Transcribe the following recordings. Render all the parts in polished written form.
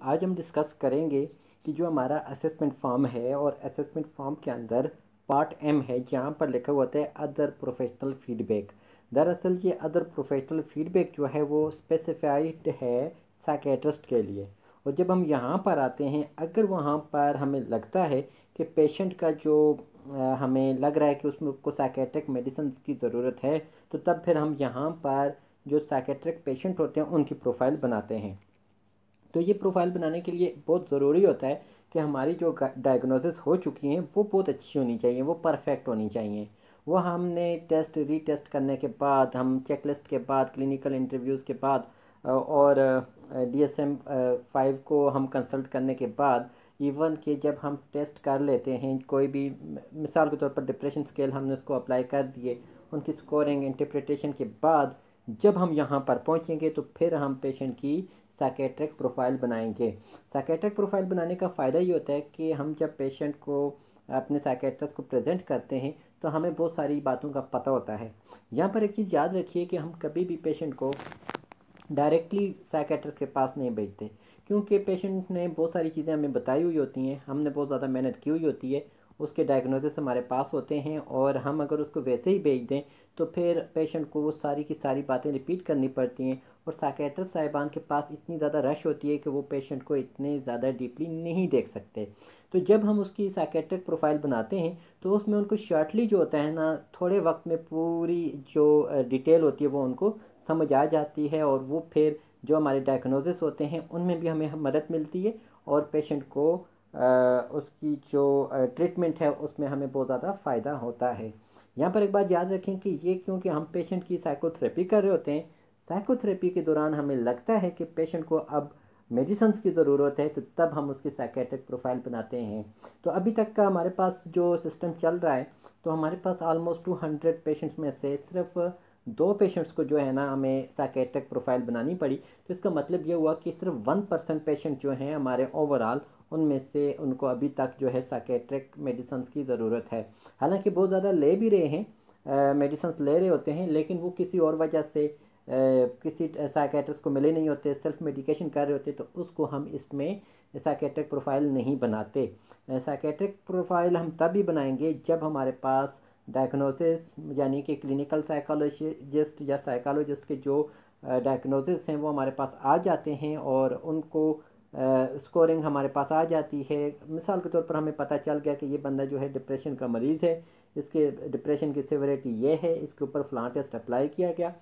आज हम डिस्कस करेंगे कि जो हमारा असेसमेंट फॉर्म है और असेसमेंट फॉर्म के अंदर पार्ट एम है जहाँ पर लिखा हुआ होता है अदर प्रोफेशनल फीडबैक। दरअसल ये अदर प्रोफेशनल फीडबैक जो है वो स्पेसिफाइड है साइकेट्रिस्ट के लिए। और जब हम यहाँ पर आते हैं, अगर वहाँ पर हमें लगता है कि पेशेंट का जो हमें लग रहा है कि उसमें उसको साइकेट्रिक मेडिसिन की ज़रूरत है, तो तब फिर हम यहाँ पर जो साइकेट्रिक पेशेंट होते हैं उनकी प्रोफाइल बनाते हैं। तो ये प्रोफाइल बनाने के लिए बहुत ज़रूरी होता है कि हमारी जो डायग्नोसिस हो चुकी हैं वो बहुत अच्छी होनी चाहिए, वो परफेक्ट होनी चाहिए। वो हमने टेस्ट रीटेस्ट करने के बाद, हम चेकलिस्ट के बाद, क्लिनिकल इंटरव्यूज़ के बाद और DSM 5 को हम कंसल्ट करने के बाद, इवन कि जब हम टेस्ट कर लेते हैं कोई भी, मिसाल के तौर पर डिप्रेशन स्केल हमने उसको अप्लाई कर दिए, उनकी स्कोरिंग इंटरप्रिटेशन के बाद जब हम यहाँ पर पहुँचेंगे तो फिर हम पेशेंट की साइकेट्रिक प्रोफाइल बनाएंगे। साइकेट्रिक प्रोफाइल बनाने का फ़ायदा ये होता है कि हम जब पेशेंट को अपने साइकेट्रिस्ट को प्रेजेंट करते हैं तो हमें बहुत सारी बातों का पता होता है। यहाँ पर एक चीज़ याद रखिए कि हम कभी भी पेशेंट को डायरेक्टली साइकेट्रिस्ट के पास नहीं भेजते, क्योंकि पेशेंट ने बहुत सारी चीज़ें हमें बताई हुई होती हैं, हमने बहुत ज़्यादा मेहनत की हुई होती है, उसके डायग्नोसिस हमारे पास होते हैं, और हम अगर उसको वैसे ही भेज दें तो फिर पेशेंट को वो सारी की सारी बातें रिपीट करनी पड़ती हैं। और साइकेट्रिस्ट साहिबान के पास इतनी ज़्यादा रश होती है कि वो पेशेंट को इतने ज़्यादा डीपली नहीं देख सकते। तो जब हम उसकी साइकेट्रिक प्रोफाइल बनाते हैं तो उसमें उनको शॉर्टली जो होता है ना, थोड़े वक्त में पूरी जो डिटेल होती है वो उनको समझ आ जाती है, और वो फिर जो हमारे डायग्नोसिस होते हैं उनमें भी हमें मदद मिलती है, और पेशेंट को उसकी जो ट्रीटमेंट है उसमें हमें बहुत ज़्यादा फ़ायदा होता है। यहाँ पर एक बात याद रखें कि ये क्योंकि हम पेशेंट की साइकोथेरेपी कर रहे होते हैं, साइकोथेरेपी के दौरान हमें लगता है कि पेशेंट को अब मेडिसिन की ज़रूरत है, तो तब हम उसकी साइकेट्रिक प्रोफाइल बनाते हैं। तो अभी तक का हमारे पास जो सिस्टम चल रहा है, तो हमारे पास ऑलमोस्ट 200 पेशेंट्स में से सिर्फ 2 पेशेंट्स को जो है ना हमें साइकेट्रिक प्रोफाइल बनानी पड़ी। तो इसका मतलब ये हुआ कि सिर्फ 1% पेशेंट जो हैं हमारे ओवरऑल, उनमें से उनको अभी तक जो है साइकेट्रिक मेडिसिन की ज़रूरत है। हालांकि बहुत ज़्यादा ले भी रहे हैं, मेडिसिन ले रहे होते हैं, लेकिन वो किसी और वजह से किसी साइकेट्रिस्ट को मिले नहीं होते, सेल्फ मेडिकेशन कर रहे होते, तो उसको हम इसमें साइकेट्रिक प्रोफाइल नहीं बनाते। साइकेट्रिक प्रोफाइल हम तभी बनाएंगे जब हमारे पास डायग्नोसिस, यानी कि क्लिनिकल साइकोलॉजिस्ट या साइकोलॉजिस्ट के जो डायग्नोसिस हैं वो हमारे पास आ जाते हैं, और उनको स्कोरिंग हमारे पास आ जाती है। मिसाल के तौर पर हमें पता चल गया कि ये बंदा जो है डिप्रेशन का मरीज़ है, इसके डिप्रेशन की सिविरिटी ये है, इसके ऊपर फ़लाँ टेस्ट अप्लाई किया गया,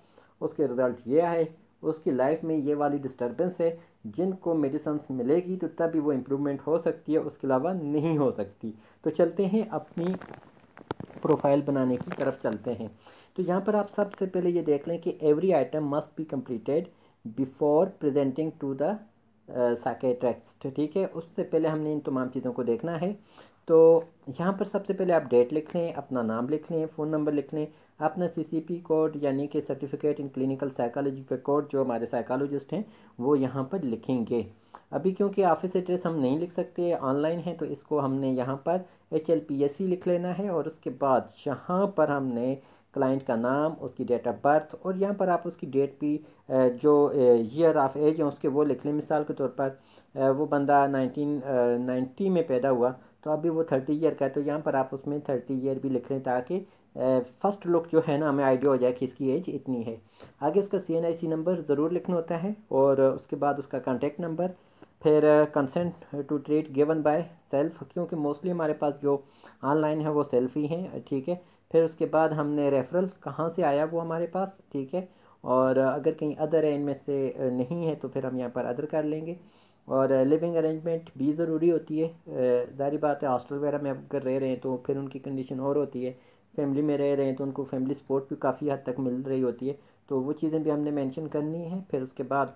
उसके रिज़ल्ट ये आए, उसकी लाइफ में ये वाली डिस्टर्बेंस है, जिनको मेडिसिन मिलेगी तो तभी वो इम्प्रूवमेंट हो सकती है, उसके अलावा नहीं हो सकती। तो चलते हैं अपनी प्रोफाइल बनाने की तरफ चलते हैं। तो यहाँ पर आप सबसे पहले ये देख लें कि every item must be completed before presenting to the psychiatrist. ठीक है, उससे पहले हमने इन तमाम चीज़ों को देखना है। तो यहाँ पर सबसे पहले आप डेट लिख लें, अपना नाम लिख लें, फ़ोन नंबर लिख लें, अपना CCP कोड यानी कि सर्टिफिकेट इन क्लिनिकल साइकोलॉजी का कोड जो हमारे साइकोलॉजिस्ट हैं वो यहाँ पर लिखेंगे। अभी क्योंकि ऑफिस एड्रेस हम नहीं लिख सकते, ऑनलाइन है, तो इसको हमने यहाँ पर HLPSC लिख लेना है, और उसके बाद यहाँ पर हमने क्लाइंट का नाम, उसकी डेट ऑफ बर्थ, और यहाँ पर आप उसकी डेट भी जो ईयर ऑफ एज है उसके वो लिख लें। मिसाल के तौर पर वो बंदा 1990 में पैदा हुआ, तो अभी वो 30 ईयर का है, तो यहाँ पर आप उसमें 30 ईयर भी लिख लें, ताकि फर्स्ट लुक जो है ना हमें आइडिया हो जाए कि इसकी एज इतनी है। आगे उसका CNIC नंबर ज़रूर लिखना होता है, और उसके बाद उसका कॉन्टैक्ट नंबर, फिर consent to treat given by self, क्योंकि मोस्टली हमारे पास जो ऑनलाइन है वो सेल्फ ही हैं। ठीक है, फिर उसके बाद हमने रेफरल कहाँ से आया वो हमारे पास। ठीक है, और अगर कहीं अदर है इनमें से नहीं है तो फिर हम यहाँ पर अदर कर लेंगे। और लिविंग अरेंजमेंट भी ज़रूरी होती है, ज़ाहिर बात है हॉस्टल वगैरह में अगर रह रहे हैं तो फिर उनकी कंडीशन और होती है, फैमिली में रह रहे हैं तो उनको फैमिली सपोर्ट भी काफ़ी हद तक मिल रही होती है, तो वो चीज़ें भी हमने मेंशन करनी है। फिर उसके बाद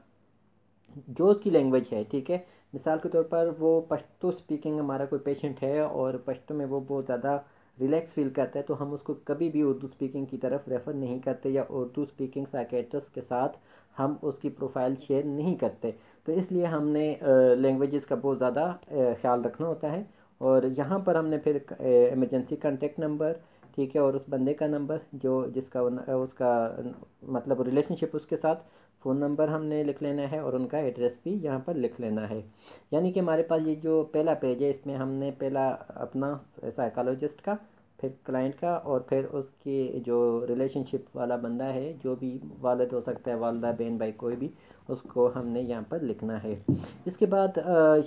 जो उसकी लैंग्वेज है, ठीक है, मिसाल के तौर पर वो पश्तो स्पीकिंग हमारा कोई पेशेंट है और पश्तो में वो बहुत ज़्यादा रिलैक्स फील करता है, तो हम उसको कभी भी उर्दू स्पीकिंग की तरफ रेफ़र नहीं करते, या उर्दू स्पीकिंग साइकेट्रिस्ट के साथ हम उसकी प्रोफाइल शेयर नहीं करते। तो इसलिए हमने लैंग्वेजेस का बहुत ज़्यादा ख्याल रखना होता है। और यहाँ पर हमने फिर इमरजेंसी कॉन्टेक्ट नंबर, ठीक है, और उस बंदे का नंबर जो जिसका उसका मतलब रिलेशनशिप उसके साथ, फ़ोन नंबर हमने लिख लेना है और उनका एड्रेस भी यहाँ पर लिख लेना है। यानी कि हमारे पास ये जो पहला पेज है इसमें हमने पहला अपना साइकोलॉजिस्ट का, फिर क्लाइंट का, और फिर उसके जो रिलेशनशिप वाला बंदा है, जो भी वालिद हो सकता है, वालदा, बहन, भाई, कोई भी, उसको हमने यहाँ पर लिखना है। इसके बाद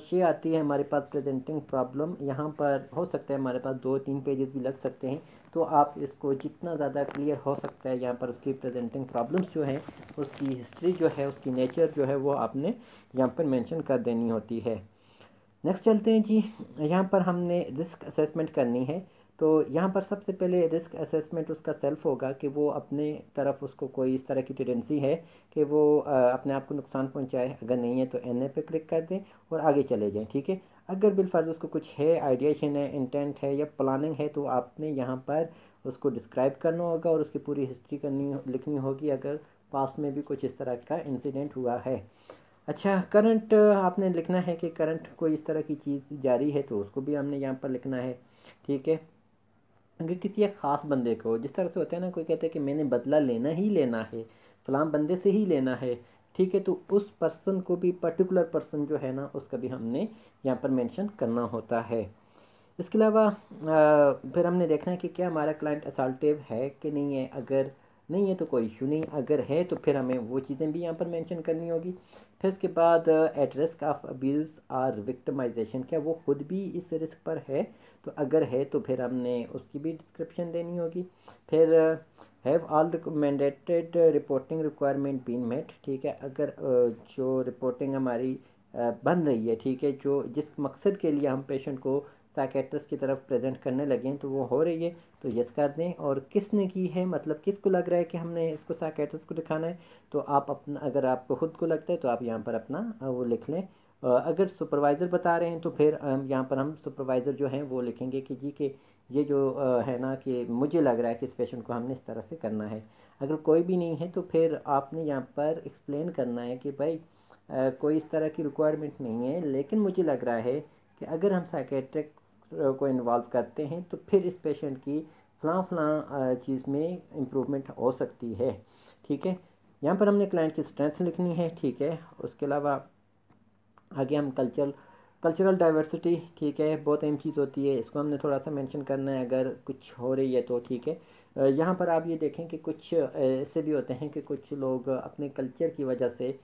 ये आती है हमारे पास प्रेजेंटिंग प्रॉब्लम। यहाँ पर हो सकता है हमारे पास 2-3 पेजेस भी लग सकते हैं, तो आप इसको जितना ज़्यादा क्लियर हो सकता है यहाँ पर उसकी प्रेजेंटिंग प्रॉब्लम्स जो हैं, उसकी हिस्ट्री जो है, उसकी नेचर जो है, वो आपने यहाँ पर मेंशन कर देनी होती है। नेक्स्ट चलते हैं जी। यहाँ पर हमने रिस्क असेसमेंट करनी है। तो यहाँ पर सबसे पहले रिस्क असेसमेंट उसका सेल्फ होगा कि वो अपने तरफ उसको कोई इस तरह की टेंडेंसी है कि वो अपने आप को नुकसान पहुँचाए। अगर नहीं है तो एन ए पे क्लिक कर दें और आगे चले जाएं, ठीक है। अगर बिलफर्ज उसको कुछ है, आइडिएशन है, इंटेंट है या प्लानिंग है, तो आपने यहाँ पर उसको डिस्क्राइब करना होगा और उसकी पूरी हिस्ट्री लिखनी होगी, अगर पास्ट में भी कुछ इस तरह का इंसिडेंट हुआ है। अच्छा, करंट आपने लिखना है कि करंट कोई इस तरह की चीज़ जारी है तो उसको भी हमने यहाँ पर लिखना है, ठीक है। अगर किसी एक ख़ास बंदे को, जिस तरह से होता है ना, कोई कहता है कि मैंने बदला लेना ही लेना है, फलां बंदे से ही लेना है, ठीक है, तो उस पर्सन को भी, पर्टिकुलर पर्सन जो है ना, उसका भी हमने यहाँ पर मेंशन करना होता है। इसके अलावा फिर हमने देखना है कि क्या हमारा क्लाइंट असल्टिव है कि नहीं है। अगर नहीं है तो कोई इशू नहीं, अगर है तो फिर हमें वो चीज़ें भी यहाँ पर मेंशन करनी होगी। फिर उसके बाद एट रिस्क ऑफ अब्यूज़ और विक्टिमाइजेशन, क्या वो खुद भी इस रिस्क पर है, तो अगर है तो फिर हमने उसकी भी डिस्क्रिप्शन देनी होगी। फिर have all mandated reporting requirement been met, ठीक है। अगर जो रिपोर्टिंग हमारी बन रही है, ठीक है, जो जिस मकसद के लिए हम पेशेंट को साइकेट्रिस्ट की तरफ प्रेजेंट करने लगे हैं, तो वो हो रही है तो यस कर दें। और किसने की है, मतलब किसको लग रहा है कि हमने इसको साइकेट्रिस्ट को दिखाना है, तो आप अपना, अगर आपको खुद को लगता है तो आप यहाँ पर अपना वो लिख लें। अगर सुपरवाइज़र बता रहे हैं तो फिर यहाँ पर हम सुपरवाइज़र जो हैं वो लिखेंगे कि जी कि ये जो है ना, कि मुझे लग रहा है कि इस पेशेंट को हमने इस तरह से करना है। अगर कोई भी नहीं है तो फिर आपने यहाँ पर एक्सप्लेन करना है कि भाई कोई इस तरह की रिक्वायरमेंट नहीं है, लेकिन मुझे लग रहा है कि अगर हम साइकेट्रिक को इन्वॉल्व करते हैं तो फिर इस पेशेंट की फ़लाँ फ़लाँ चीज़ में इम्प्रूवमेंट हो सकती है, ठीक है। यहाँ पर हमने क्लाइंट की स्ट्रेंथ लिखनी है, ठीक है। उसके अलावा आगे हम कल्चरल डाइवर्सिटी, ठीक है, बहुत अहम चीज़ होती है, इसको हमने थोड़ा सा मेंशन करना है अगर कुछ हो रही है तो, ठीक है। यहाँ पर आप ये देखें कि कुछ ऐसे भी होते हैं कि कुछ लोग अपने कल्चर की वजह से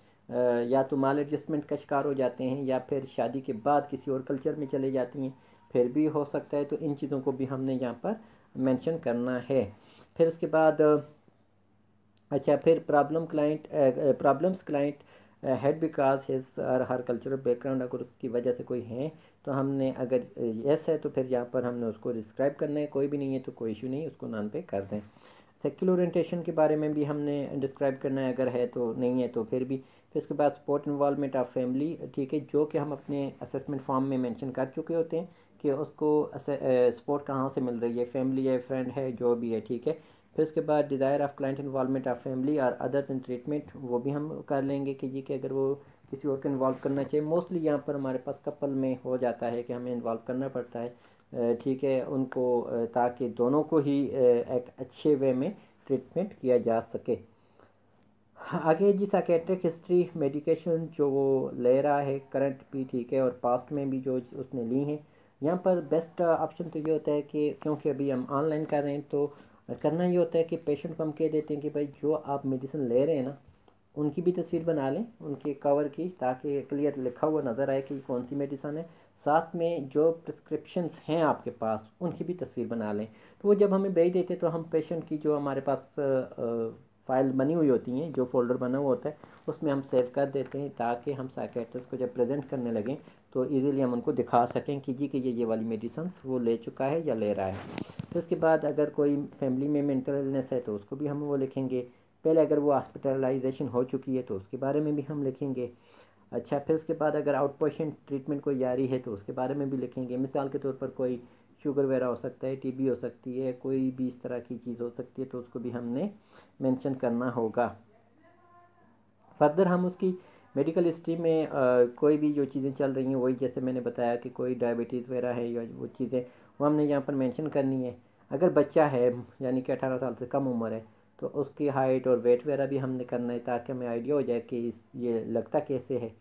या तो माल एडजस्टमेंट का शिकार हो जाते हैं या फिर शादी के बाद किसी और कल्चर में चले जाती हैं, फिर भी हो सकता है, तो इन चीज़ों को भी हमने यहाँ पर मेंशन करना है। फिर उसके बाद अच्छा, फिर problems client head because his और हर कल्चरल बैकग्राउंड, अगर उसकी वजह से कोई है तो हमने, अगर यस है तो फिर यहाँ पर हमने उसको डिस्क्राइब करना है, कोई भी नहीं है तो कोई इशू नहीं, उसको नॉन पे कर दें। सेक्युलर ओरिएंटेशन के बारे में भी हमने डिस्क्राइब करना है, अगर है तो, नहीं है तो फिर भी। फिर उसके बाद सपोर्ट इन्वॉल्वमेंट ऑफ फैमिली, ठीक है, जो कि हम अपने असेसमेंट फॉर्म में मेंशन कर चुके होते हैं कि उसको सपोर्ट कहाँ से मिल रही है, फैमिली है, फ्रेंड है, जो भी है, ठीक है। फिर उसके बाद desire of client involvement of family और अदर्स इन ट्रीटमेंट, वो भी हम कर लेंगे कि जी कि अगर वो किसी और को इन्वॉल्व करना चाहिए। मोस्टली यहाँ पर हमारे पास कपल में हो जाता है कि हमें इन्वॉल्व करना पड़ता है, ठीक है, उनको, ताकि दोनों को ही एक अच्छे वे में ट्रीटमेंट किया जा सके। आगे जी, साइकेट्रिक हिस्ट्री, मेडिकेशन जो वो ले रहा है करंट भी, ठीक है, और पास्ट में भी जो उसने ली हैं। यहाँ पर बेस्ट ऑप्शन तो ये होता है कि क्योंकि अभी हम ऑनलाइन कर रहे हैं तो करना ये होता है कि पेशेंट को हम कह देते हैं कि भाई जो आप मेडिसिन ले रहे हैं ना, उनकी भी तस्वीर बना लें, उनके कवर की, ताकि क्लियर लिखा हुआ नज़र आए कि कौन सी मेडिसिन है। साथ में जो प्रिस्क्रिप्शंस हैं आपके पास, उनकी भी तस्वीर बना लें। तो वो जब हमें भेज देते तो हम पेशेंट की जो हमारे पास फ़ाइल बनी हुई होती हैं, जो फ़ोल्डर बना हुआ होता है, उसमें हम सेव कर देते हैं, ताकि हम साइकेट्रिस्ट को जब प्रेजेंट करने लगें तो इजीली हम उनको दिखा सकें कि जी कि ये वाली मेडिसिन वो ले चुका है या ले रहा है। तो उसके बाद अगर कोई फैमिली में मेंटल इलनेस है तो उसको भी हम वो लिखेंगे। पहले अगर वो हॉस्पिटलाइजेशन हो चुकी है तो उसके बारे में भी हम लिखेंगे। अच्छा, फिर उसके बाद अगर आउट पेशेंट ट्रीटमेंट कोई जारी है तो उसके बारे में भी लिखेंगे। मिसाल के तौर पर कोई शुगर वगैरह हो सकता है, टीबी हो सकती है, कोई भी इस तरह की चीज़ हो सकती है, तो उसको भी हमने मेंशन करना होगा। फर्दर हम उसकी मेडिकल हिस्ट्री में कोई भी जो चीज़ें चल रही हैं, वही जैसे मैंने बताया कि कोई डायबिटीज़ वगैरह है या वो चीज़ें, वो हमने यहाँ पर मेंशन करनी है। अगर बच्चा है, यानी कि 18 साल से कम उम्र है, तो उसकी हाइट और वेट वगैरह भी हमने करना है ताकि हमें आइडिया हो जाए कि ये लगता कैसे है।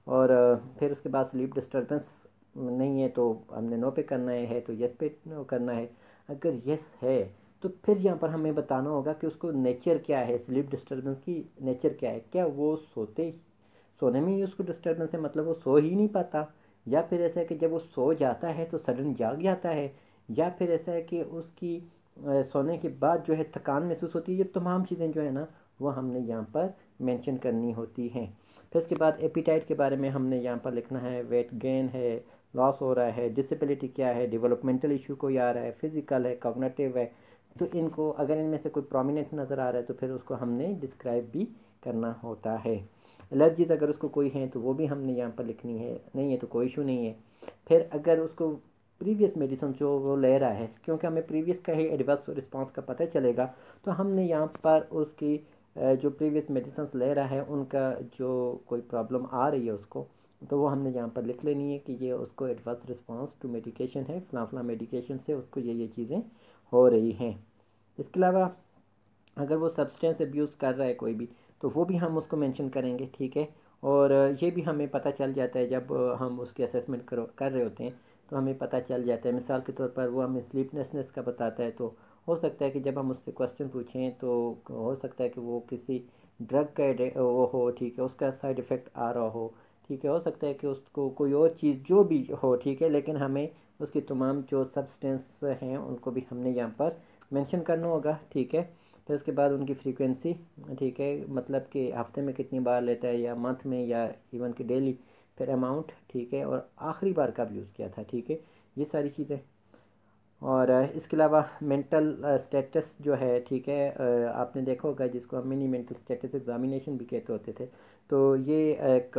और फिर उसके बाद स्लीप डिस्टर्बेंस नहीं है तो हमने नो पे करना है तो यस पे करना है। अगर यस है तो फिर यहाँ पर हमें बताना होगा कि उसको नेचर क्या है, स्लीप डिस्टर्बेंस की नेचर क्या है। क्या वो सोने में ही उसको डिस्टर्बेंस है, मतलब वो सो ही नहीं पाता, या फिर ऐसा है कि जब वो सो जाता है तो सडन जाग जाता है, या फिर ऐसा है कि उसकी सोने के बाद जो है थकान महसूस होती है। ये तमाम चीज़ें जो है ना वो हमने यहाँ पर मेंशन करनी होती हैं। फिर उसके बाद एपिटाइट के बारे में हमने यहाँ पर लिखना है, वेट गेन है, लॉस हो रहा है, डिसेबिलिटी क्या है, डेवलपमेंटल इशू कोई आ रहा है, फिजिकल है, कॉग्निटिव है। तो इनको अगर इनमें से कोई प्रोमिनेंट नज़र आ रहा है तो फिर उसको हमने डिस्क्राइब भी करना होता है। एलर्जीज़ अगर उसको कोई है तो वो भी हमने यहाँ पर लिखनी है, नहीं है तो कोई इशू नहीं है। फिर अगर उसको प्रीवियस मेडिसिन जो वो ले रहा है, क्योंकि हमें प्रीवियस का ही एडवर्स रिस्पांस का पता चलेगा, तो हमने यहाँ पर उसकी जो प्रीवियस मेडिसिन ले रहा है उनका जो कोई प्रॉब्लम आ रही है उसको, तो वो हमने यहाँ पर लिख लेनी है कि ये उसको एडवर्स रिस्पांस टू मेडिकेशन है, फला फला मेडिकेशन से उसको ये चीज़ें हो रही हैं। इसके अलावा अगर वो सब्सटेंस अब्यूज़ कर रहा है कोई भी, तो वो भी हम उसको मेंशन करेंगे, ठीक है। और ये भी हमें पता चल जाता है जब हम उसकी असेसमेंट कर रहे होते हैं, तो हमें पता चल जाता है। मिसाल के तौर पर वो हमें स्लीपलेसनेस का बताता है, तो हो सकता है कि जब हम उससे क्वेश्चन पूछें तो हो सकता है कि वो किसी ड्रग का वो हो, ठीक है, उसका साइड इफ़ेक्ट आ रहा हो, ठीक है। हो सकता है कि उसको कोई और चीज़ जो भी हो, ठीक है, लेकिन हमें उसकी तमाम जो सब्सटेंस हैं उनको भी हमने यहाँ पर मेंशन करना होगा, ठीक है। फिर उसके बाद उनकी फ्रीक्वेंसी, ठीक है, मतलब कि हफ्ते में कितनी बार लेता है या मंथ में या इवन कि डेली। फिर अमाउंट, ठीक है, और आखिरी बार कब यूज़ किया था, ठीक है, ये सारी चीज़ें। और इसके अलावा मेंटल स्टेटस जो है, ठीक है, आपने देखा होगा जिसको हम मिनी मेंटल स्टेटस एग्जामिनेशन भी कहते होते थे। तो ये एक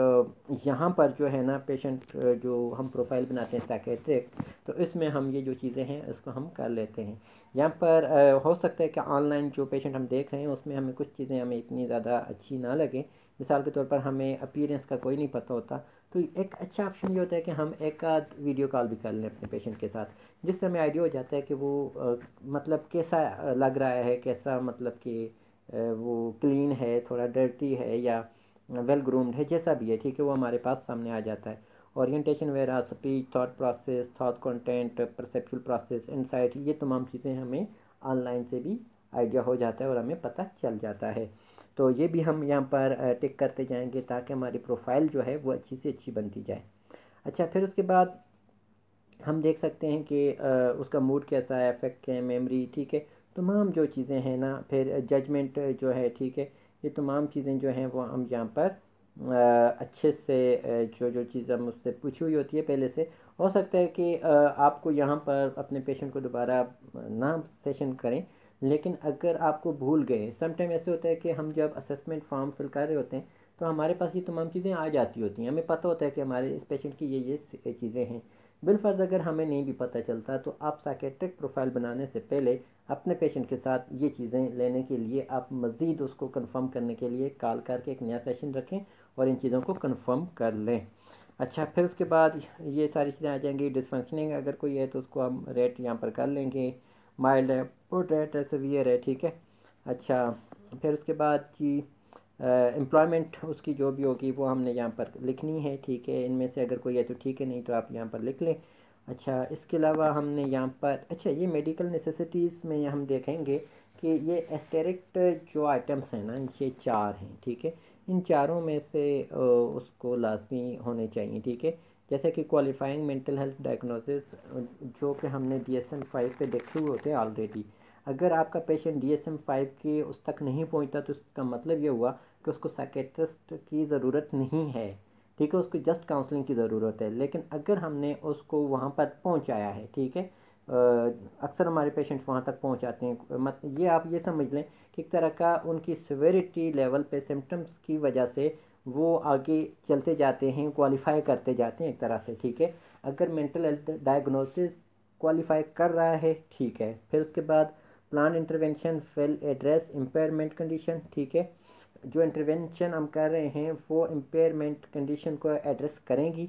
यहाँ पर जो है ना पेशेंट जो हम प्रोफाइल बनाते हैं साइकेट्रिक, तो इसमें हम ये जो चीज़ें हैं इसको हम कर लेते हैं। यहाँ पर हो सकता है कि ऑनलाइन जो पेशेंट हम देख रहे हैं उसमें हमें कुछ चीज़ें हमें इतनी ज़्यादा अच्छी ना लगे। मिसाल के तौर पर हमें अपीयरेंस का कोई नहीं पता होता, तो एक अच्छा ऑप्शन ये होता है कि हम एक आध वीडियो कॉल भी कर लें अपने पेशेंट के साथ, जिससे हमें आइडिया हो जाता है कि वो मतलब कैसा लग रहा है, कैसा मतलब कि वो क्लीन है, थोड़ा डर्टी है, या वेल ग्रूम्ड है, जैसा भी है, ठीक है, वो हमारे पास सामने आ जाता है। ओरिएंटेशन वगैरह, speech, thought process, thought content, perceptual process, insight, ये तमाम चीज़ें हमें ऑनलाइन से भी आइडिया हो जाता है और हमें पता चल जाता है। तो ये भी हम यहाँ पर टिक करते जाएंगे ताकि हमारी प्रोफाइल जो है वो अच्छी से अच्छी बनती जाए। अच्छा, फिर उसके बाद हम देख सकते हैं कि उसका मूड कैसा है, अफेक्ट क्या है, मेमोरी, ठीक है, तमाम जो चीज़ें हैं ना, फिर जजमेंट जो है, ठीक है, ये तमाम चीज़ें जो हैं वो हम यहाँ पर अच्छे से जो जो चीज़ हम उससे पूछी हुई होती है पहले से। हो सकता है कि आपको यहाँ पर अपने पेशेंट को दोबारा ना सेशन करें, लेकिन अगर आपको भूल गए, समटाइम ऐसे होता है कि हम जब असेसमेंट फॉर्म फिल कर रहे होते हैं तो हमारे पास ये तमाम चीज़ें आ जाती होती हैं, हमें पता होता है कि हमारे इस पेशेंट की ये चीज़ें हैं। बिलफर्ज अगर हमें नहीं भी पता चलता तो आप साइकेट्रिक प्रोफाइल बनाने से पहले अपने पेशेंट के साथ ये चीज़ें लेने के लिए आप मज़ीद उसको कंफर्म करने के लिए कॉल करके एक नया सेशन रखें और इन चीज़ों को कंफर्म कर लें। अच्छा, फिर उसके बाद ये सारी चीज़ें आ जाएंगी। डिसफंक्शनिंग अगर कोई है तो उसको हम रेट यहाँ पर कर लेंगे, माइल्ड है, मोडरेट है, सीवियर है, ठीक है। अच्छा, फिर उसके बाद जी एम्प्लॉयमेंट उसकी जो भी होगी वो हमने यहाँ पर लिखनी है, ठीक है। इनमें से अगर कोई है तो ठीक है, नहीं तो आप यहाँ पर लिख लें। अच्छा, इसके अलावा हमने यहाँ पर, अच्छा, ये मेडिकल नेसेसिटीज़ में हम देखेंगे कि ये एस्टेरिक्ट जो आइटम्स हैं ना, ये चार हैं, ठीक है। इन चारों में से उसको लाजमी होने चाहिए, ठीक है। जैसे कि क्वालिफाइंग मेंटल हेल्थ डायग्नोसिस, जो कि हमने DSM-5 पे देखे हुए होते हैं ऑलरेडी। अगर आपका पेशेंट DSM-5 के उस तक नहीं पहुंचता तो इसका मतलब ये हुआ कि उसको साइकेट्रिस्ट की ज़रूरत नहीं है, ठीक है, उसको जस्ट काउंसलिंग की ज़रूरत है। लेकिन अगर हमने उसको वहाँ पर पहुँचाया है, ठीक है, अक्सर हमारे पेशेंट्स वहाँ तक पहुँचाते हैं, मत ये आप ये समझ लें कि एक तरह का उनकी सिविरिटी लेवल पे सिम्टम्स की वजह से वो आगे चलते जाते हैं, क्वालिफाई करते जाते हैं एक तरह से, ठीक है। अगर मेंटल हेल्थ डायग्नोसिस क्वालिफाई कर रहा है, ठीक है, फिर उसके बाद plan intervention fail address impairment condition, ठीक है। जो इंटरवेंशन हम कर रहे हैं वो इम्पेयरमेंट कंडीशन को एड्रेस करेंगी।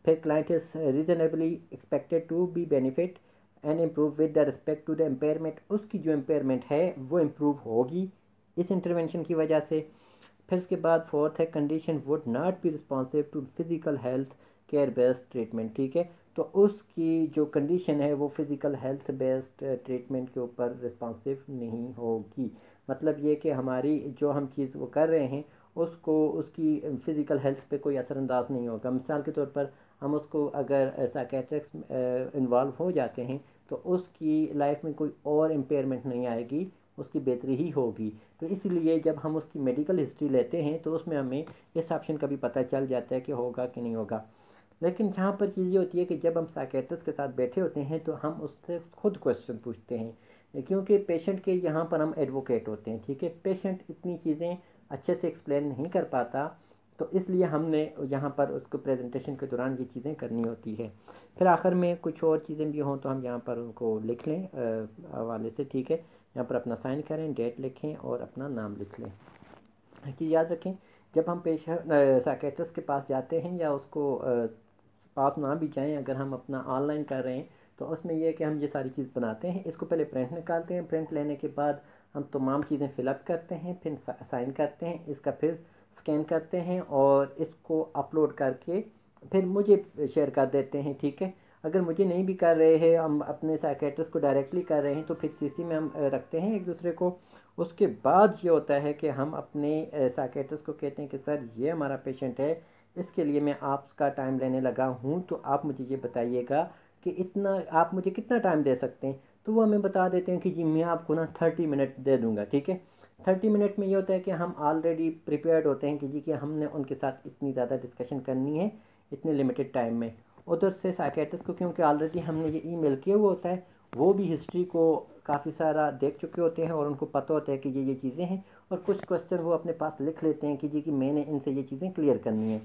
फिर client is reasonably expected to be benefit and improve with the respect to the impairment, उसकी जो इम्पेयरमेंट है वो इम्प्रूव होगी, इस इंटरवेंशन की वजह से। फिर उसके बाद फोर्थ है condition would not be responsive to physical health care based treatment, ठीक है। तो उसकी जो कंडीशन है वो फिजिकल हेल्थ बेस्ड ट्रीटमेंट के ऊपर रिस्पॉन्सिव नहीं होगी। मतलब ये कि हमारी जो हम चीज़ वो कर रहे हैं उसको उसकी फ़िज़िकल हेल्थ पे कोई असरअंदाज नहीं होगा। मिसाल के तौर पर हम उसको अगर साइकेट्रिक्स इन्वॉल्व हो जाते हैं तो उसकी लाइफ में कोई और इम्पेयरमेंट नहीं आएगी, उसकी बेहतरी ही होगी। तो इसलिए जब हम उसकी मेडिकल हिस्ट्री लेते हैं तो उसमें हमें इस ऑप्शन का भी पता चल जाता है कि होगा कि नहीं होगा। लेकिन जहाँ पर चीज़ ये होती है कि जब हम साइकेट्रिस्ट के साथ बैठे होते हैं तो हम उससे खुद क्वेश्चन पूछते हैं, क्योंकि पेशेंट के यहाँ पर हम एडवोकेट होते हैं, ठीक है। पेशेंट इतनी चीज़ें अच्छे से एक्सप्लेन नहीं कर पाता, तो इसलिए हमने यहाँ पर उसको प्रेजेंटेशन के दौरान ये चीज़ें करनी होती है। फिर आखिर में कुछ और चीज़ें भी हों तो हम यहाँ पर उनको लिख लें हवाले से, ठीक है। यहाँ पर अपना साइन करें, डेट लिखें और अपना नाम लिख लें। कि याद रखें जब हम पेशेंट साइकेट्रिस्ट के पास जाते हैं या उसको पास ना भी जाएं, अगर हम अपना ऑनलाइन कर रहे हैं तो उसमें यह है कि हम ये सारी चीज़ बनाते हैं, इसको पहले प्रिंट निकालते हैं, प्रिंट लेने के बाद हम तमाम चीज़ें फिलअप करते हैं, फिर साइन करते हैं, इसका फिर स्कैन करते हैं और इसको अपलोड करके फिर मुझे शेयर कर देते हैं, ठीक है। अगर मुझे नहीं भी कर रहे हैं, हम अपने साइकेट्रिस्ट को डायरेक्टली कर रहे हैं तो फिर सीसी में हम रखते हैं एक दूसरे को। उसके बाद ये होता है कि हम अपने साइकेट्रिस्ट को कहते हैं कि सर ये हमारा पेशेंट है, इसके लिए मैं आपका टाइम लेने लगा हूँ, तो आप मुझे ये बताइएगा कि इतना आप मुझे कितना टाइम दे सकते हैं। तो वो हमें बता देते हैं कि जी मैं आपको ना 30 मिनट दे दूँगा, ठीक है। 30 मिनट में ये होता है कि हम ऑलरेडी प्रिपेयर्ड होते हैं कि जी कि हमने उनके साथ इतनी ज़्यादा डिस्कशन करनी है इतने लिमिटेड टाइम में। उधर से साइकेट्रिस्ट को क्योंकि ऑलरेडी हमने ये ईमेल किया हुआ होता है, वो भी हिस्ट्री को काफ़ी सारा देख चुके होते हैं और उनको पता होता है कि ये चीज़ें हैं, और कुछ क्वेश्चन वो अपने पास लिख लेते हैं कि जी कि मैंने इनसे ये चीज़ें क्लियर करनी है।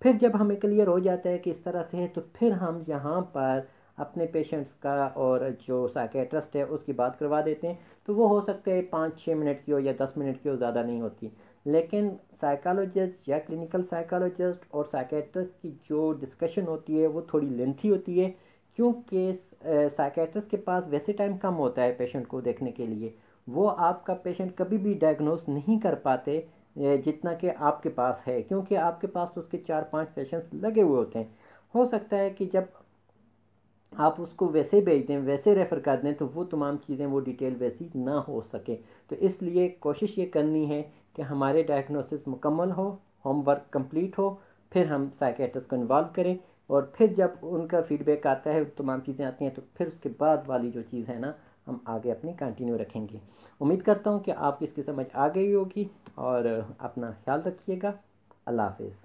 फिर जब हमें क्लियर हो जाता है कि इस तरह से है तो फिर हम यहाँ पर अपने पेशेंट्स का और जो साइकेट्रिस्ट है उसकी बात करवा देते हैं। तो वो हो सकता है 5-6 मिनट की हो या 10 मिनट की हो, ज़्यादा नहीं होती। लेकिन साइकोलॉजिस्ट या क्लिनिकल साइकोलॉजिस्ट और साइकेट्रिस्ट की जो डिस्कशन होती है वो थोड़ी लेंथी होती है, क्योंकि साइकेट्रिस्ट के पास वैसे टाइम कम होता है पेशेंट को देखने के लिए। वो आपका पेशेंट कभी भी डायग्नोस नहीं कर पाते जितना कि आपके पास है, क्योंकि आपके पास तो उसके 4-5 सेशंस लगे हुए होते हैं। हो सकता है कि जब आप उसको वैसे भेज दें, वैसे रेफ़र कर दें, तो वो तमाम चीज़ें वो डिटेल वैसी ना हो सके। तो इसलिए कोशिश ये करनी है कि हमारे डायग्नोसिस मुकम्मल हो, होमवर्क कंप्लीट हो, फिर हम साइकेट्रिस्ट को इन्वॉल्व करें, और फिर जब उनका फीडबैक आता है, तमाम चीज़ें आती हैं, तो फिर उसके बाद वाली जो चीज़ है ना हम आगे अपनी कंटिन्यू रखेंगे। उम्मीद करता हूँ कि आपकी इसकी समझ आ गई होगी, और अपना ख्याल रखिएगा। अल्लाह हाफिज़।